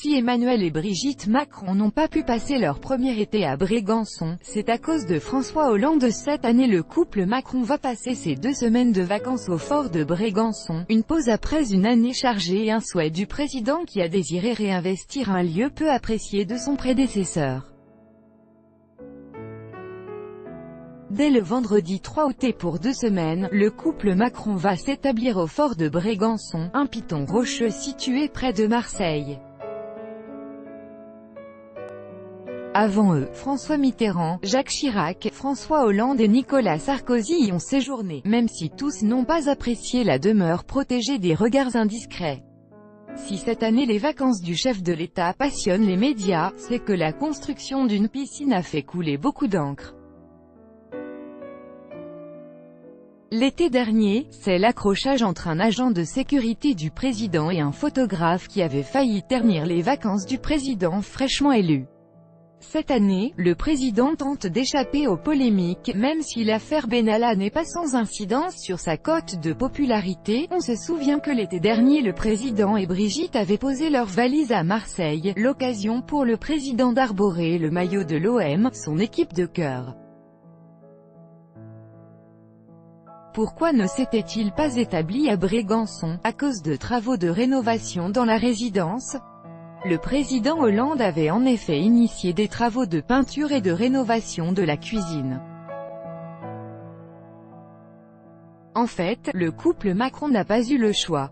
Si Emmanuel et Brigitte Macron n'ont pas pu passer leur premier été à Brégançon, c'est à cause de François Hollande. Cette année, le couple Macron va passer ses 2 semaines de vacances au fort de Brégançon, une pause après une année chargée et un souhait du président qui a désiré réinvestir un lieu peu apprécié de son prédécesseur. Dès le vendredi 3 août et pour 2 semaines, le couple Macron va s'établir au fort de Brégançon, un piton rocheux situé près de Marseille. Avant eux, François Mitterrand, Jacques Chirac, François Hollande et Nicolas Sarkozy y ont séjourné, même si tous n'ont pas apprécié la demeure protégée des regards indiscrets. Si cette année les vacances du chef de l'État passionnent les médias, c'est que la construction d'une piscine a fait couler beaucoup d'encre. L'été dernier, c'est l'accrochage entre un agent de sécurité du président et un photographe qui avait failli ternir les vacances du président fraîchement élu. Cette année, le président tente d'échapper aux polémiques, même si l'affaire Benalla n'est pas sans incidence sur sa cote de popularité. On se souvient que l'été dernier le président et Brigitte avaient posé leurs valises à Marseille, l'occasion pour le président d'arborer le maillot de l'OM, son équipe de cœur. Pourquoi ne s'était-il pas établi à Brégançon, à cause de travaux de rénovation dans la résidence? Le président Hollande avait en effet initié des travaux de peinture et de rénovation de la cuisine. En fait, le couple Macron n'a pas eu le choix.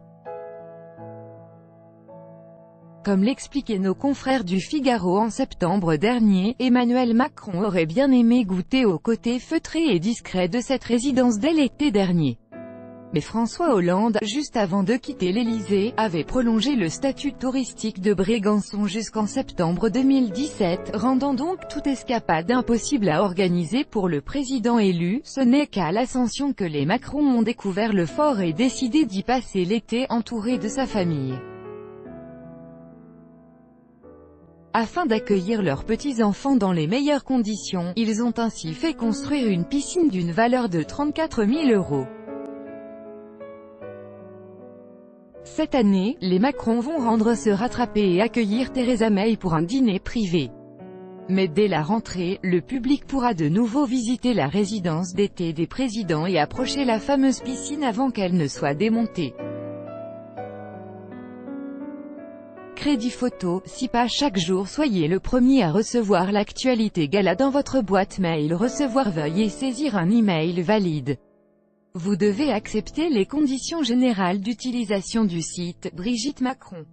Comme l'expliquaient nos confrères du Figaro en septembre dernier, Emmanuel Macron aurait bien aimé goûter au côté feutré et discret de cette résidence dès l'été dernier. Mais François Hollande, juste avant de quitter l'Élysée, avait prolongé le statut touristique de Brégançon jusqu'en septembre 2017, rendant donc toute escapade impossible à organiser pour le président élu. Ce n'est qu'à l'Ascension que les Macron ont découvert le fort et décidé d'y passer l'été entouré de sa famille. Afin d'accueillir leurs petits-enfants dans les meilleures conditions, ils ont ainsi fait construire une piscine d'une valeur de 34 000 €. Cette année, les Macron vont rendre se rattraper et accueillir Theresa May pour un dîner privé. Mais dès la rentrée, le public pourra de nouveau visiter la résidence d'été des présidents et approcher la fameuse piscine avant qu'elle ne soit démontée. Crédit photo, SIPA. Chaque jour soyez le premier à recevoir l'actualité gala dans votre boîte mail. Recevoir, veuillez saisir un email valide. Vous devez accepter les conditions générales d'utilisation du site. Brigitte Macron.